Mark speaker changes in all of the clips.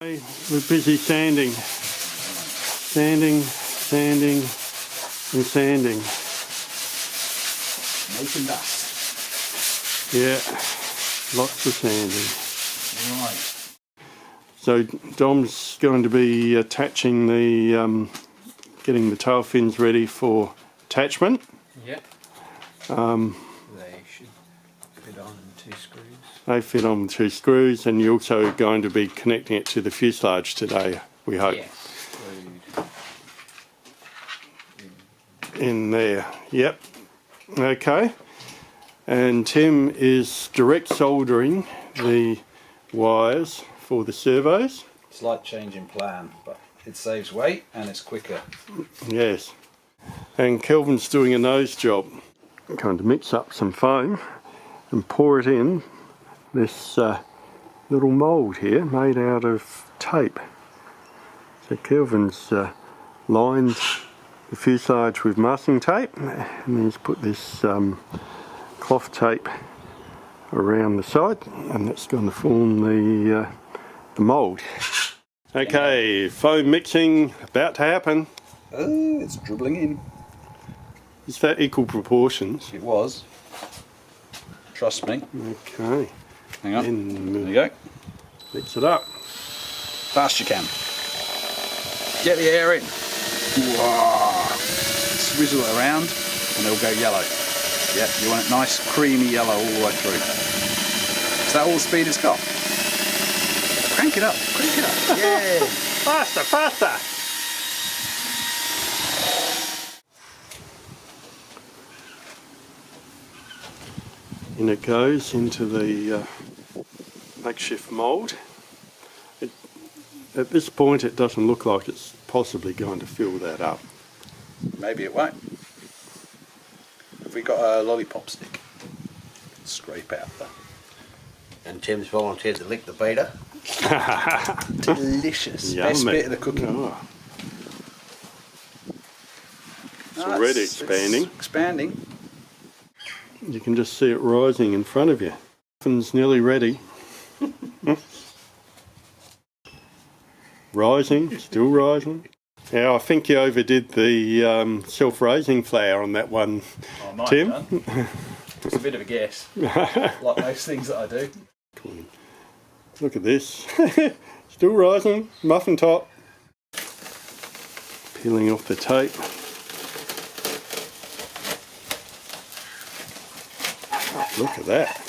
Speaker 1: We're busy sanding, and sanding.
Speaker 2: Making dust.
Speaker 1: Yeah, lots of sanding.
Speaker 2: Right.
Speaker 1: So Dom's going to be attaching the, getting the tail fins ready for attachment.
Speaker 2: Yep. They should fit on 2 screws.
Speaker 1: They fit on 2 screws, and you're also going to be connecting it to the fuselage today, we hope.
Speaker 2: Yes.
Speaker 1: In there, yep. Okay. And Tim is direct soldering the wires for the servos.
Speaker 2: Slight change in plan, but it saves weight and it's quicker. Yes.
Speaker 1: And Kelvin's doing a nose job. I'm going to mix up some foam and pour it in this little mould here made out of tape. So Kelvin's lined the fuselage with masking tape, and he's put this cloth tape around the side, and that's going to form the mould. Okay, foam mixing about to happen.
Speaker 2: Oh, it's dribbling in.
Speaker 1: Is that equal proportions?
Speaker 2: It was. Trust me.
Speaker 1: Okay.
Speaker 2: Hang on.
Speaker 1: Then
Speaker 2: there you go.
Speaker 1: Mix it up.
Speaker 2: Fast you can. Get the air in. Whoa. Swizzle it around and it'll go yellow. Yeah, you want it nice creamy yellow all the way through. Is that all the speed it's got? Crank it up, crank it up. Yeah.
Speaker 1: Faster, faster. In it goes into the makeshift mould. At this point it doesn't look like it's possibly going to fill that up.
Speaker 2: Maybe it won't. Have we got a lollipop stick? Scrape out the...
Speaker 3: And Tim's volunteered to lick the beater.
Speaker 2: Delicious.
Speaker 1: Yummy.
Speaker 2: Best bit of the cooking.
Speaker 1: Oh. It's already expanding.
Speaker 2: It's expanding.
Speaker 1: You can just see it rising in front of you. It's nearly ready. Rising, still rising. Yeah, I think you overdid the self-raising flour on that one, Tim.
Speaker 2: It's a bit of a guess, like most things that I do.
Speaker 1: Look at this. Still rising, muffin top. Peeling off the tape. Look at that.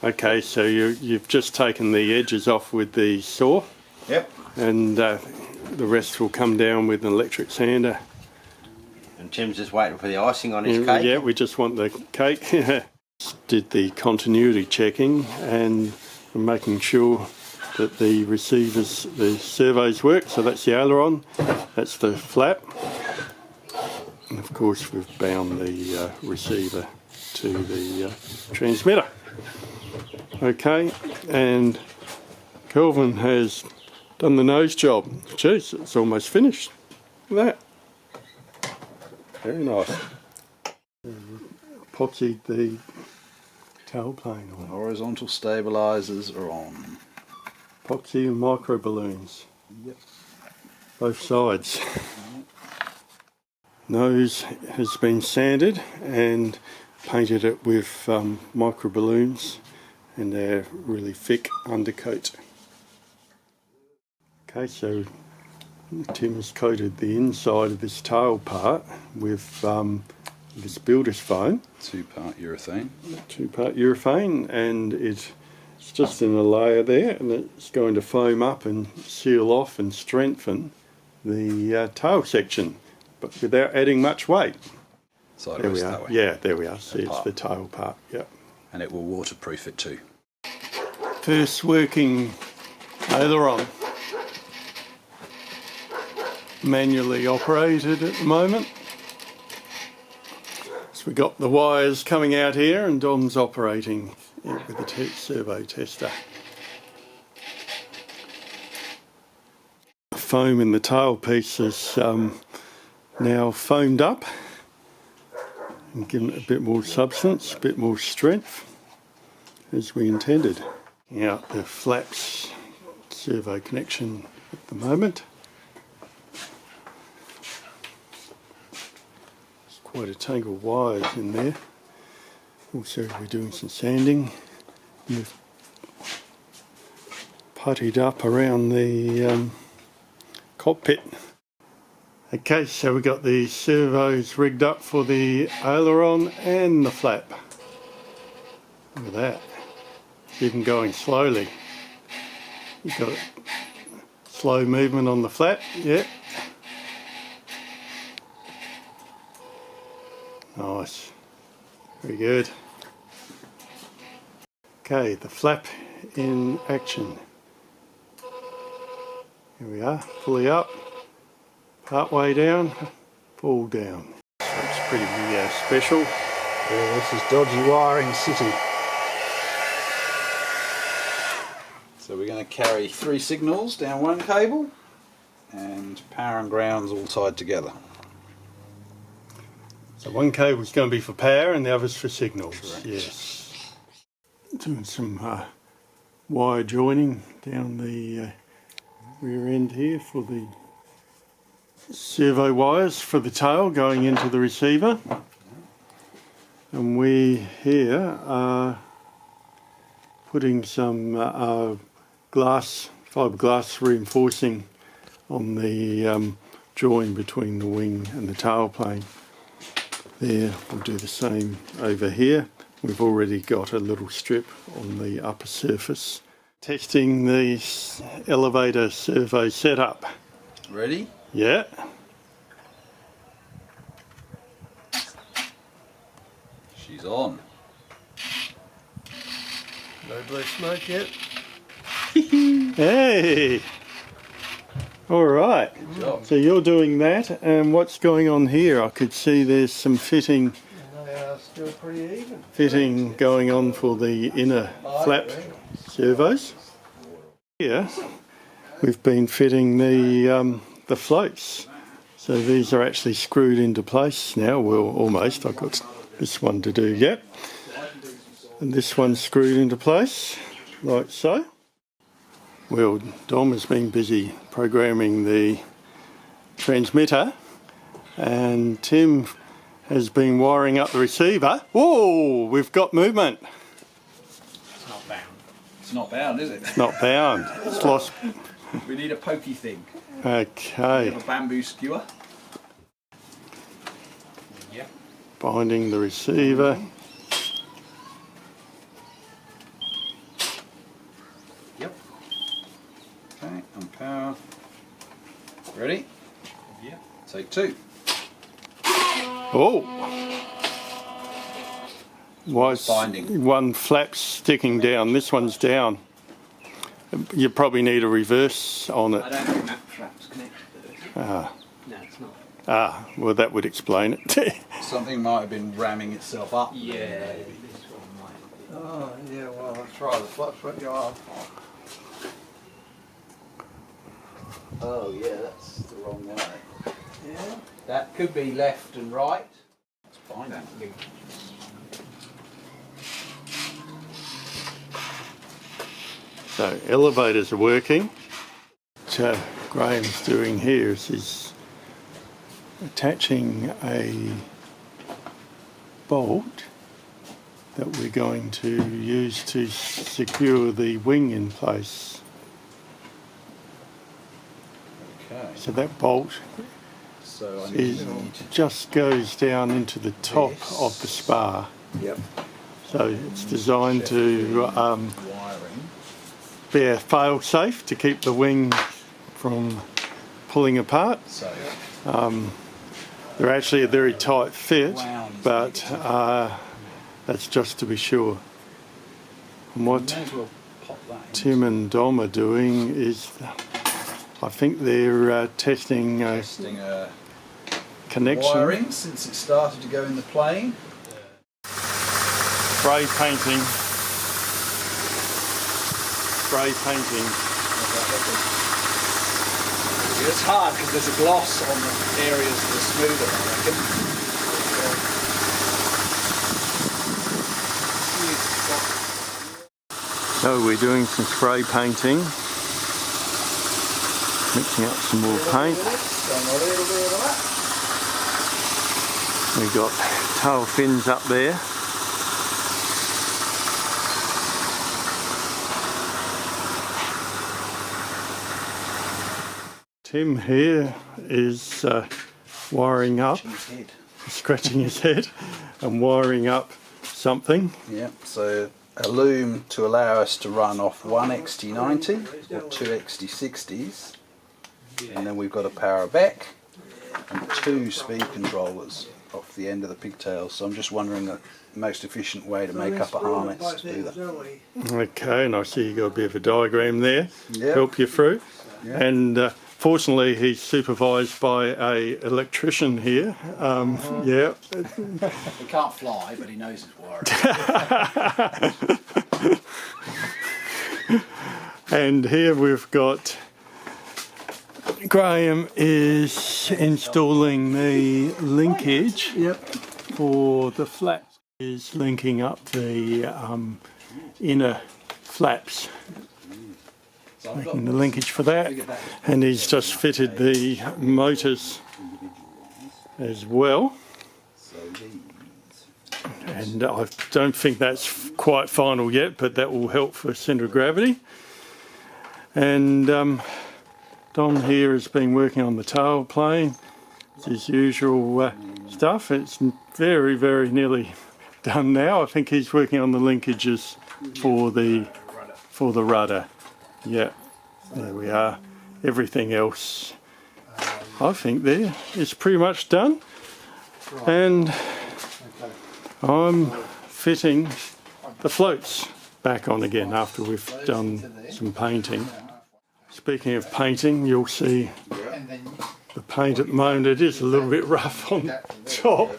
Speaker 1: Okay, so you've just taken the edges off with the saw.
Speaker 2: Yep.
Speaker 1: And the rest will come down with an electric sander.
Speaker 3: And Tim's just waiting for the icing on his cake.
Speaker 1: Yeah, we just want the cake. Did the continuity checking and making sure that the receivers, the servos work. So that's the aileron, that's the flap. And of course we've bound the receiver to the transmitter. Okay, and Kelvin has done the nose job. Jeez, it's almost finished. Look at that. Very nice. Epoxied the tailplane on.
Speaker 2: Horizontal stabilisers are on.
Speaker 1: Epoxy and micro balloons.
Speaker 2: Yep.
Speaker 1: Both sides. Nose has been sanded and painted it with micro balloons and a really thick undercoat. Okay, so Tim has coated the inside of this tail part with this builder's foam.
Speaker 2: 2-part urethane.
Speaker 1: 2-part urethane, and it's just in a layer there, and it's going to foam up and seal off and strengthen the tail section, but without adding much weight. There we are. Yeah, there we are. See, it's the tail part. Yep.
Speaker 2: And it will waterproof it too.
Speaker 1: First working aileron. Manually operated at the moment. So we got the wires coming out here, and Dom's operating it with the servo tester. The foam in the tail piece is now foamed up and given it a bit more substance, a bit more strength, as we intended. Out the flaps servo connection at the moment. There's quite a tangle of wires in there. Also we're doing some sanding. We've puttied up around the cockpit. Okay, so we've got the servos rigged up for the aileron and the flap. Look at that. Even going slowly. You've got slow movement on the flap, yeah. Nice. Very good. Okay, the flap in action. Here we are, fully up, part way down, full down. It's pretty special.
Speaker 2: Yeah, this is dodgy wiring city. So we're going to carry 3 signals down one cable and power and ground's all tied together.
Speaker 1: So one cable's going to be for power and the other's for signals.
Speaker 2: Correct.
Speaker 1: Yes. Doing some wire joining down the rear end here for the servo wires for the tail going into the receiver. And we here are putting some fiberglass reinforcing on the join between the wing and the tail plane. There, we'll do the same over here. We've already got a little strip on the upper surface. Testing the elevator servo setup.
Speaker 2: Ready?
Speaker 1: Yeah.
Speaker 2: She's on.
Speaker 1: No blue smoke yet. Hey! Alright,
Speaker 2: Good job.
Speaker 1: so you're doing that, and what's going on here? I could see there's some fitting
Speaker 4: They are still pretty even.
Speaker 1: going on for the inner flap servos. Here we've been fitting the floats, so these are actually screwed into place now. Well, almost. I've got this one to do yet, and this one's screwed into place like so. Well, Dom has been busy programming the transmitter, and Tim has been wiring up the receiver. Whoa, we've got movement.
Speaker 2: It's not bound. It's not bound, is it?
Speaker 1: It's not bound. It's lost.
Speaker 2: We need a pokey thing.
Speaker 1: Okay.
Speaker 2: We have a bamboo skewer. Yep.
Speaker 1: Binding the receiver.
Speaker 2: Yep. Okay, and power. Ready?
Speaker 3: Yep.
Speaker 2: Take 2.
Speaker 1: Oh. Why is
Speaker 2: Binding.
Speaker 1: one flap sticking down? This one's down. You probably need a reverse on it.
Speaker 4: I don't think that flap's connected to it.
Speaker 1: Ah.
Speaker 4: No, it's not.
Speaker 1: Ah, well that would explain it.
Speaker 2: Something might have been ramming itself up.
Speaker 4: Yeah, this one might be.
Speaker 5: Oh, yeah, well, that's right, the flux what you are.
Speaker 2: Oh yeah, that's the wrong way.
Speaker 5: Yeah.
Speaker 4: That could be left and right.
Speaker 2: It's binding.
Speaker 1: So elevators are working. What Graham's doing here is he's attaching a bolt that we're going to use to secure the wing in place.
Speaker 2: Okay.
Speaker 1: So that bolt
Speaker 2: So I need
Speaker 1: just goes down into the top of the spar.
Speaker 2: Yep.
Speaker 1: So it's designed to
Speaker 2: wiring.
Speaker 1: be a fail-safe to keep the wing from pulling apart.
Speaker 2: So
Speaker 1: They're actually a very tight fit,
Speaker 2: Wound.
Speaker 1: but that's just to be sure. And what
Speaker 2: may as well pop that in.
Speaker 1: Tim and Dom are doing is, I think they're testing
Speaker 2: Testing
Speaker 1: connection.
Speaker 2: wiring since it started to go in the plane.
Speaker 1: Spray painting. Spray painting.
Speaker 2: It's hard because there's a gloss on the areas that are smoother, I reckon.
Speaker 1: So we're doing some spray painting, mixing up some more paint. We've got tail fins up there. Tim here is wiring up, scratching his head and wiring up something.
Speaker 2: Yeah, so a loom to allow us to run off one XT90 or two XT60s, and then we've got a power back and two speed controllers off the end of the pigtails. So I'm just wondering the most efficient way to make up a harness to do that.
Speaker 1: Okay, and I see you got a bit of a diagram there,
Speaker 2: Yep.
Speaker 1: help you through.
Speaker 2: Yep.
Speaker 1: And fortunately he's supervised by a electrician here. Yeah.
Speaker 2: He can't fly, but he knows his wiring.
Speaker 1: And here we've got Graham is installing the linkage for the flaps. Is linking up the inner flaps, making the linkage for that, and he's just fitted the motors as well. And I don't think that's quite final yet, but that will help for centre of gravity. And Don here has been working on the tail plane. It's his usual stuff. It's very, very nearly done now. I think he's working on the linkages for the rudder. Yeah, there we are. Everything else, I think, there is pretty much done. And I'm fitting the floats back on again after we've done some painting. Speaking of painting, you'll see the paint at the moment. It is a little bit rough on top.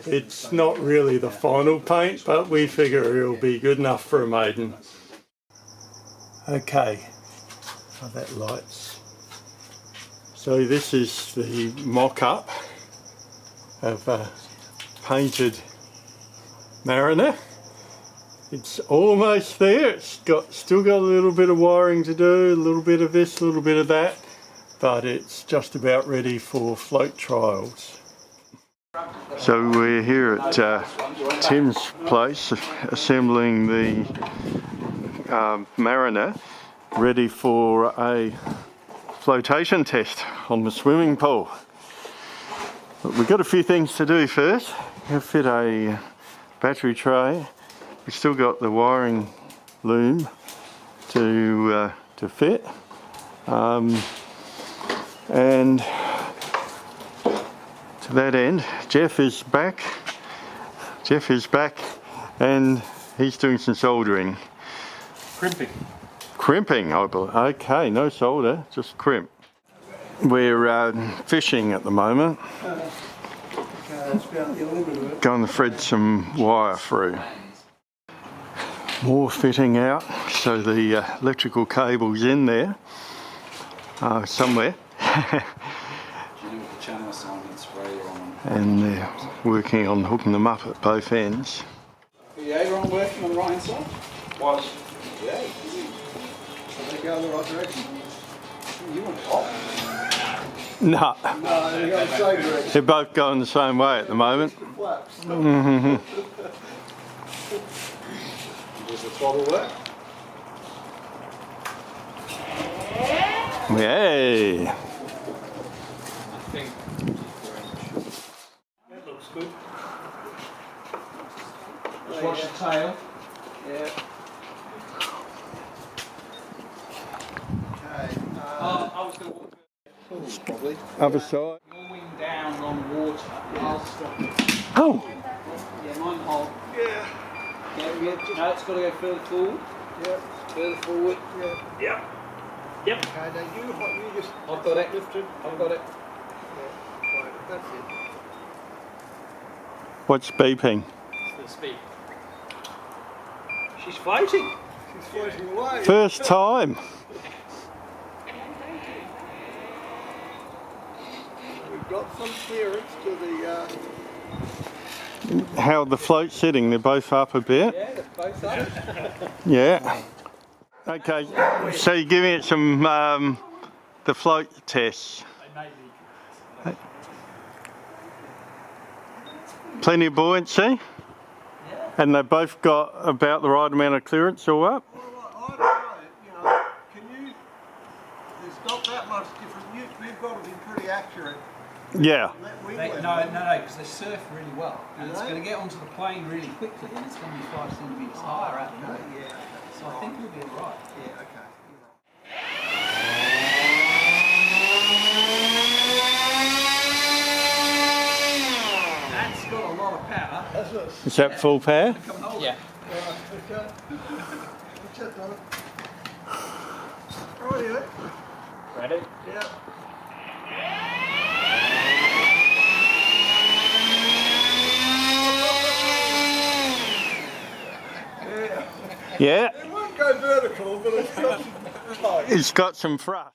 Speaker 1: It's not really the final paint, but we figure it'll be good enough for a maiden. Okay, so that lights. So this is the mock-up of a painted Mariner. It's almost there. It's still got a little bit of wiring to do, a little bit of this, a little bit of that, but it's just about ready for float trials. So we're here at Tim's place, assembling the Mariner, ready for a flotation test on the swimming pool. But we've got a few things to do first. We'll fit a battery tray. We've still got the wiring loom to fit, and to that end, Jeff is back. And he's doing some soldering. Crimping, I believe. Okay, no solder, just crimp. We're fishing at the moment. Going to thread some wire through. More fitting out, so the electrical cable's in there somewhere. And they're working on hooking them up at both ends.
Speaker 2: Are you ever on working on the right hand side?
Speaker 5: Was.
Speaker 2: Yeah.
Speaker 5: Are they going the right direction?
Speaker 2: You want pop?
Speaker 1: No,
Speaker 5: No, they're going the same direction.
Speaker 1: they're both going the same way at the moment.
Speaker 5: Flaps.
Speaker 2: Does the throttle work?
Speaker 1: Yay!
Speaker 4: That looks good. Just watch the tail.
Speaker 5: Yeah. Okay.
Speaker 4: I was going to walk
Speaker 5: Probably.
Speaker 1: Other side.
Speaker 4: your wing down on water. I'll stop it.
Speaker 1: Oh!
Speaker 4: Yeah, mine hold.
Speaker 5: Yeah.
Speaker 4: No, it's got to go further forward.
Speaker 5: Yeah.
Speaker 4: Further forward.
Speaker 5: Yeah.
Speaker 4: Yep.
Speaker 5: Okay, now you just
Speaker 4: I've got it.
Speaker 5: lift it.
Speaker 4: I've got it.
Speaker 5: Yeah. Right, that's it.
Speaker 1: What's beeping?
Speaker 4: It's the speed. She's floating.
Speaker 5: She's floating away.
Speaker 1: First time.
Speaker 5: We've got some clearance to the.
Speaker 1: How are the floats sitting? They're both up a bit.
Speaker 4: Yeah, they're both up.
Speaker 1: Yeah. Okay, so you're giving it some the float test. Plenty of buoyancy, and they both got about the right amount of clearance all up.
Speaker 5: Well, I don't know, you know, can you, there's not that much difference. You've got to be pretty accurate.
Speaker 1: Yeah.
Speaker 4: No, because they surf really well. And it's going to get onto the plane really quickly and it's going to be 5 centimetres higher out the way.
Speaker 5: Yeah.
Speaker 4: So I think we'll be alright.
Speaker 5: Yeah, okay.
Speaker 4: That's got a lot of power.
Speaker 5: That's what.
Speaker 1: Is that full power?
Speaker 4: Yeah.
Speaker 5: Okay. What's that, Donna? Oh, yeah.
Speaker 4: Ready?
Speaker 5: Yeah.
Speaker 1: Yeah.
Speaker 5: It won't go vertical, but it's got some height.
Speaker 1: It's got some thrust.